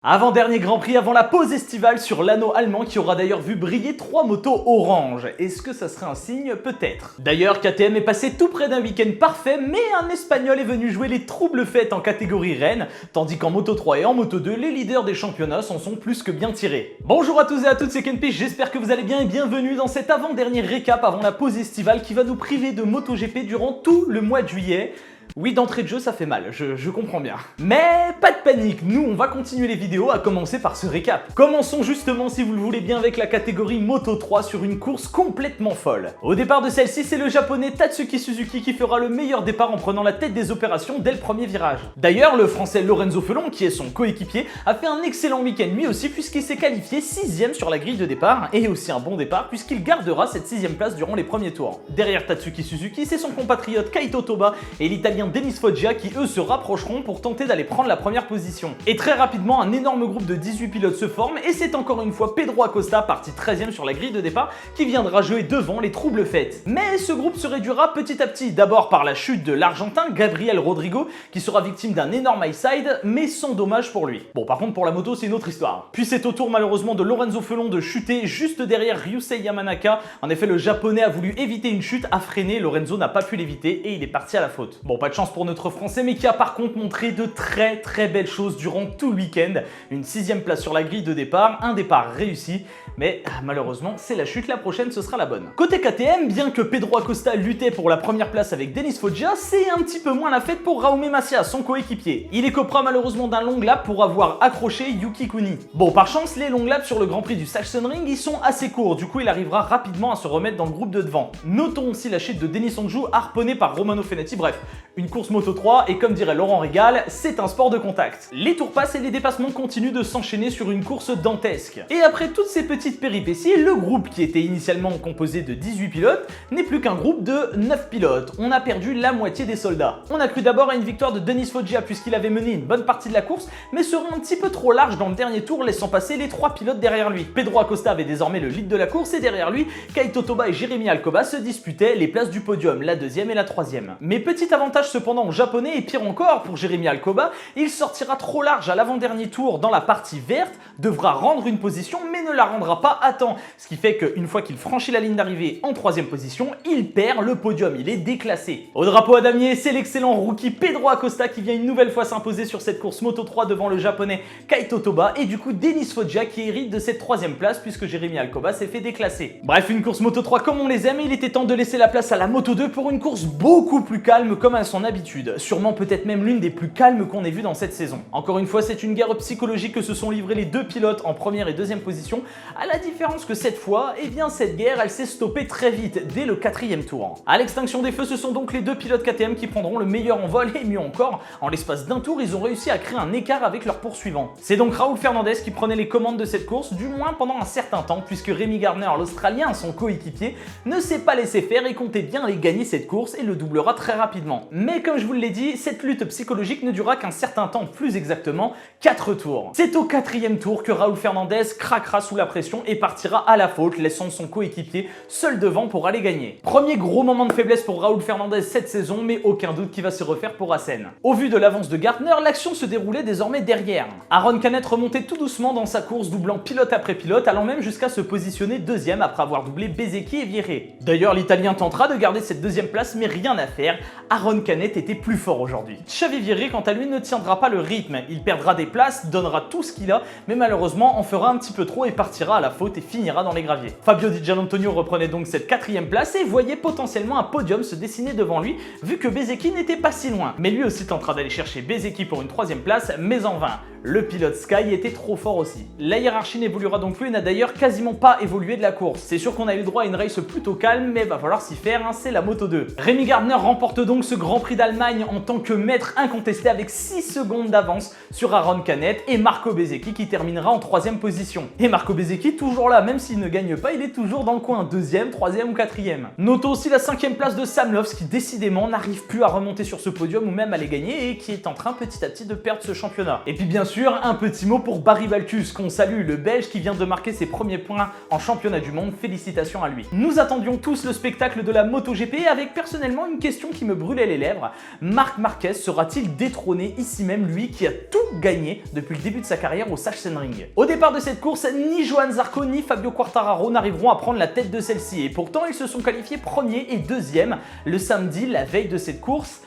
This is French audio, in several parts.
Avant-dernier Grand Prix avant la pause estivale sur l'anneau allemand qui aura d'ailleurs vu briller 3 motos orange. Est-ce que ça serait un signe? Peut-être. D'ailleurs, KTM est passé tout près d'un week-end parfait, mais un Espagnol est venu jouer les troubles fêtes en catégorie Rennes, tandis qu'en Moto 3 et en Moto 2, les leaders des championnats s'en sont plus que bien tirés. Bonjour à tous et à toutes, c'est Kenpich, j'espère que vous allez bien et bienvenue dans cet avant-dernier récap avant la pause estivale qui va nous priver de MotoGP durant tout le mois de juillet. Oui, d'entrée de jeu, ça fait mal, je comprends bien. Mais pas de panique, nous on va continuer les vidéos, à commencer par ce récap. Commençons justement, si vous le voulez bien, avec la catégorie Moto 3 sur une course complètement folle. Au départ de celle-ci, c'est le japonais Tatsuki Suzuki qui fera le meilleur départ en prenant la tête des opérations dès le premier virage. D'ailleurs, le français Lorenzo Felon, qui est son coéquipier, a fait un excellent week-end lui aussi puisqu'il s'est qualifié 6ème sur la grille de départ, et aussi un bon départ puisqu'il gardera cette 6ème place durant les premiers tours. Derrière Tatsuki Suzuki, c'est son compatriote Kaito Toba et l'Italien Denis Foggia qui eux se rapprocheront pour tenter d'aller prendre la première position. Et très rapidement, un énorme groupe de 18 pilotes se forme et c'est encore une fois Pedro Acosta, parti 13ème sur la grille de départ, qui viendra jouer devant les troubles fêtes. Mais ce groupe se réduira petit à petit, d'abord par la chute de l'Argentin Gabriel Rodrigo qui sera victime d'un énorme high side, mais sans dommage pour lui. Bon, par contre pour la moto c'est une autre histoire. Puis c'est au tour malheureusement de Lorenzo Felon de chuter juste derrière Ryusei Yamanaka. En effet, le japonais a voulu éviter une chute, a freiné, Lorenzo n'a pas pu l'éviter et il est parti à la faute. Bon, pas de chance pour notre français, mais qui a par contre montré de très belles choses durant tout le week-end. Une 6ème place sur la grille de départ, un départ réussi, mais malheureusement c'est la chute, la prochaine ce sera la bonne. Côté KTM, bien que Pedro Acosta luttait pour la première place avec Denis Foggia, c'est un petit peu moins la fête pour Raume Masia, son coéquipier. Il écopera malheureusement d'un long lap pour avoir accroché Yuki Kuni. Bon, par chance, les long laps sur le Grand Prix du Sachsenring, ils sont assez courts, du coup il arrivera rapidement à se remettre dans le groupe de devant. Notons aussi la chute de Denis Hongju, harponné par Romano Fenati. Bref, une course Moto 3 et comme dirait Laurent Régal, c'est un sport de contact. Les tours passent et les dépassements continuent de s'enchaîner sur une course dantesque. Et après toutes ces petites péripéties, le groupe qui était initialement composé de 18 pilotes n'est plus qu'un groupe de 9 pilotes. On a perdu la moitié des soldats. On a cru d'abord à une victoire de Denis Foggia puisqu'il avait mené une bonne partie de la course, mais sera un petit peu trop large dans le dernier tour, laissant passer les 3 pilotes derrière lui. Pedro Acosta avait désormais le lead de la course et derrière lui, Kaito Toba et Jérémy Alcoba se disputaient les places du podium, la 2ème et la 3ème. Mais petit avantage cependant aux japonais et pire encore pour Jérémy Alcoba, il sortira trop large à l'avant-dernier tour dans la partie verte, devra rendre une position mais ne la rendra pas à temps. Ce qui fait qu'une fois qu'il franchit la ligne d'arrivée en 3ème position, il perd le podium, il est déclassé. Au drapeau à damier, c'est l'excellent rookie Pedro Acosta qui vient une nouvelle fois s'imposer sur cette course Moto 3 devant le japonais Kaito Toba et du coup Denis Foggia qui hérite de cette 3ème place puisque Jérémy Alcoba s'est fait déclasser. Bref, une course Moto 3 comme on les aime et il était temps de laisser la place à la Moto 2 pour une course beaucoup plus calme comme à son habitude. Sûrement peut-être même l'une des plus calmes qu'on ait vues dans cette saison. Encore une fois, c'est une guerre psychologique que se sont livrés les deux pilotes en première et 2ème position, à la différence que cette fois, eh bien cette guerre elle s'est stoppée très vite, dès le 4ème tour. À l'extinction des feux, ce sont donc les deux pilotes KTM qui prendront le meilleur envol et mieux encore, en l'espace d'un tour, ils ont réussi à créer un écart avec leurs poursuivants. C'est donc Raúl Fernandez qui prenait les commandes de cette course, du moins pendant un certain temps, puisque Rémi Gardner, l'Australien, son coéquipier, ne s'est pas laissé faire et comptait bien aller gagner cette course et le doublera très rapidement. Mais comme je vous l'ai dit, cette lutte psychologique ne durera qu'un certain temps, plus exactement 4 tours. C'est au 4ème tour que Raúl Fernandez craquera sous la pression et partira à la faute, laissant son coéquipier seul devant pour aller gagner. Premier gros moment de faiblesse pour Raúl Fernandez cette saison, mais aucun doute qu'il va se refaire pour Assen. Au vu de l'avance de Gardner, l'action se déroulait désormais derrière. Aaron Canet remontait tout doucement dans sa course, doublant pilote après pilote, allant même jusqu'à se positionner 2ème après avoir doublé Bezzecchi et Vieré. D'ailleurs, l'Italien tentera de garder cette 2ème place, mais rien à faire, Aaron Canet était plus fort aujourd'hui. Xavi Vieré, quant à lui, ne tiendra pas le rythme. Il perdra des places, donnera tout ce qu'il a, mais malheureusement en fera un petit peu trop et partira à la faute et finira dans les graviers. Fabio Di Giannantonio reprenait donc cette 4ème place et voyait potentiellement un podium se dessiner devant lui, vu que Bezzecchi n'était pas si loin. Mais lui aussi tentera d'aller chercher Bezzecchi pour une 3ème place, mais en vain. Le pilote Sky était trop fort aussi. La hiérarchie n'évoluera donc plus et n'a d'ailleurs quasiment pas évolué de la course. C'est sûr qu'on a eu droit à une race plutôt calme, mais va falloir s'y faire, hein, c'est la Moto 2. Rémi Gardner remporte donc ce Grand Prix d'Allemagne en tant que maître incontesté avec 6 secondes d'avance sur Aaron Canet et Marco Bezzecchi qui terminera en 3ème position. Et Marco Bezzecchi toujours là, même s'il ne gagne pas, il est toujours dans le coin, 2ème, 3ème ou 4ème. Notons aussi la 5ème place de Sam Loves qui décidément n'arrive plus à remonter sur ce podium ou même à les gagner et qui est en train petit à petit de perdre ce championnat. Et puis bien sûr, sûr, un petit mot pour Barry Baltus, qu'on salue, le Belge qui vient de marquer ses premiers points en championnat du monde. Félicitations à lui. Nous attendions tous le spectacle de la MotoGP avec personnellement une question qui me brûlait les lèvres. Marc Marquez sera-t-il détrôné ici même, lui qui a tout gagné depuis le début de sa carrière au Sachsenring? Au départ de cette course, ni Johann Zarco ni Fabio Quartararo n'arriveront à prendre la tête de celle-ci et pourtant ils se sont qualifiés premier et deuxième le samedi, la veille de cette course.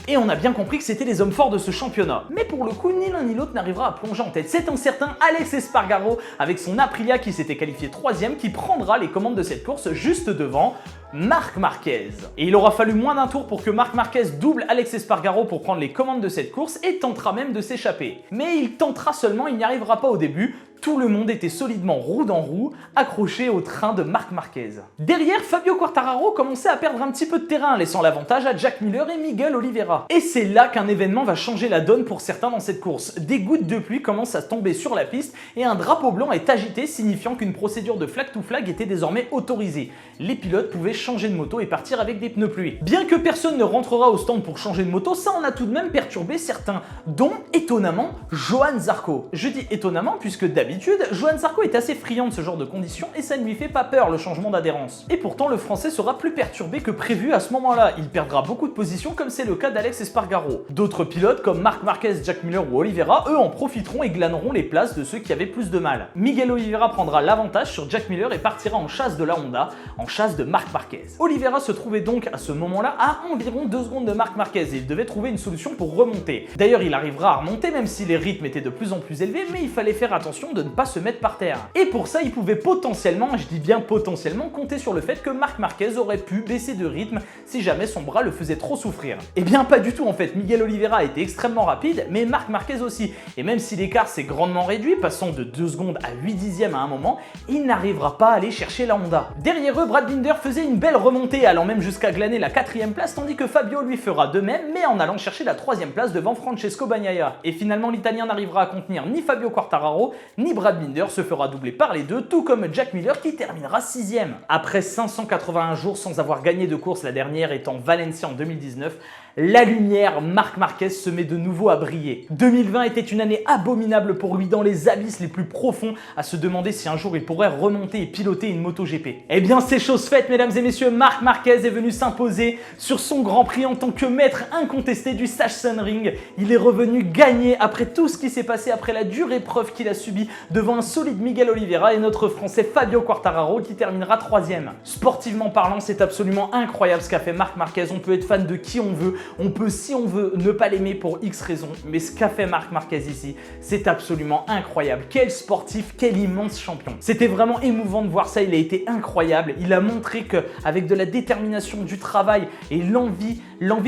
Et on a bien compris que c'était les hommes forts de ce championnat. Mais pour le coup, ni l'un ni l'autre n'arrivera à plonger en tête. C'est un certain Alex Espargaro avec son Aprilia qui s'était qualifié 3ème qui prendra les commandes de cette course juste devant Marc Marquez. Et il aura fallu moins d'un tour pour que Marc Marquez double Alex Espargaro pour prendre les commandes de cette course et tentera même de s'échapper. Mais il tentera seulement, il n'y arrivera pas au début. Tout le monde était solidement roue dans roue, accroché au train de Marc Marquez. Derrière, Fabio Quartararo commençait à perdre un petit peu de terrain, laissant l'avantage à Jack Miller et Miguel Oliveira. Et c'est là qu'un événement va changer la donne pour certains dans cette course. Des gouttes de pluie commencent à tomber sur la piste et un drapeau blanc est agité, signifiant qu'une procédure de flag to flag était désormais autorisée. Les pilotes pouvaient changer de moto et partir avec des pneus pluie. Bien que personne ne rentrera au stand pour changer de moto, ça en a tout de même perturbé certains, dont, étonnamment, Johann Zarco. Je dis étonnamment puisque d'habitude, Johann Zarco est assez friand de ce genre de conditions et ça ne lui fait pas peur le changement d'adhérence. Et pourtant, le Français sera plus perturbé que prévu à ce moment-là. Il perdra beaucoup de positions comme c'est le cas d'Alex Espargaro. D'autres pilotes comme Marc Marquez, Jack Miller ou Oliveira, eux en profiteront et glaneront les places de ceux qui avaient plus de mal. Miguel Oliveira prendra l'avantage sur Jack Miller et partira en chasse de la Honda, en chasse de Marc Marquez. Oliveira se trouvait donc à ce moment-là à environ 2 secondes de Marc Marquez et il devait trouver une solution pour remonter. D'ailleurs, il arrivera à remonter même si les rythmes étaient de plus en plus élevés, mais il fallait faire attention de ne pas se mettre par terre. Et pour ça, il pouvait potentiellement, je dis bien potentiellement, compter sur le fait que Marc Marquez aurait pu baisser de rythme si jamais son bras le faisait trop souffrir. Eh bien pas du tout en fait, Miguel Oliveira a été extrêmement rapide, mais Marc Marquez aussi. Et même si l'écart s'est grandement réduit, passant de 2 secondes à 8 dixièmes à un moment, il n'arrivera pas à aller chercher la Honda. Derrière eux, Brad Binder faisait une belle remontée, allant même jusqu'à glaner la 4ème place, tandis que Fabio lui fera de même, mais en allant chercher la 3ème place devant Francesco Bagnaia. Et finalement, l'Italien n'arrivera à contenir ni Fabio Quartararo, ni Brad Binder, se fera doubler par les deux, tout comme Jack Miller qui terminera 6ème. Après 581 jours sans avoir gagné de course, la dernière étant Valencia en 2019, la lumière, Marc Marquez se met de nouveau à briller. 2020 était une année abominable pour lui, dans les abysses les plus profonds, à se demander si un jour il pourrait remonter et piloter une MotoGP. Eh bien c'est chose faite mesdames et messieurs, Marc Marquez est venu s'imposer sur son Grand Prix en tant que maître incontesté du Sachsenring. Il est revenu gagner après tout ce qui s'est passé, après la dure épreuve qu'il a subie devant un solide Miguel Oliveira et notre Français Fabio Quartararo qui terminera 3ème. Sportivement parlant, c'est absolument incroyable ce qu'a fait Marc Marquez. On peut être fan de qui on veut, on peut, si on veut, ne pas l'aimer pour X raisons, mais ce qu'a fait Marc Marquez ici, c'est absolument incroyable. Quel sportif, quel immense champion. C'était vraiment émouvant de voir ça, il a été incroyable. Il a montré qu'avec de la détermination, du travail et l'envie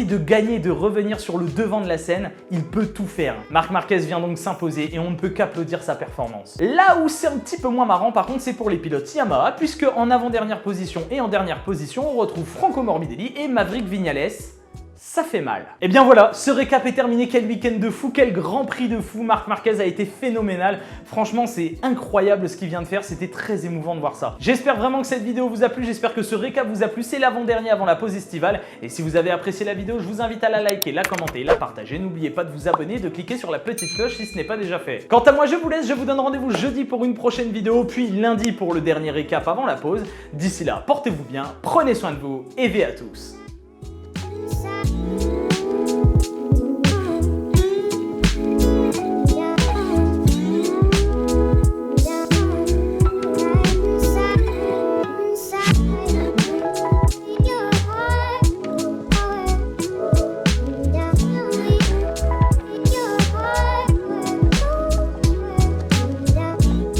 de gagner, de revenir sur le devant de la scène, il peut tout faire. Marc Marquez vient donc s'imposer et on ne peut qu'applaudir sa performance. Là où c'est un petit peu moins marrant, par contre, c'est pour les pilotes Yamaha, puisque en avant-dernière position et en dernière position, on retrouve Franco Morbidelli et Maverick Viñales. Ça fait mal. Et bien voilà, ce récap est terminé. Quel week-end de fou, quel grand prix de fou. Marc Marquez a été phénoménal. Franchement, c'est incroyable ce qu'il vient de faire. C'était très émouvant de voir ça. J'espère vraiment que cette vidéo vous a plu. J'espère que ce récap vous a plu. C'est l'avant-dernier avant la pause estivale. Et si vous avez apprécié la vidéo, je vous invite à la liker, la commenter, la partager. N'oubliez pas de vous abonner, de cliquer sur la petite cloche si ce n'est pas déjà fait. Quant à moi, je vous laisse. Je vous donne rendez-vous jeudi pour une prochaine vidéo, puis lundi pour le dernier récap avant la pause. D'ici là, portez-vous bien, prenez soin de vous et vie à tous.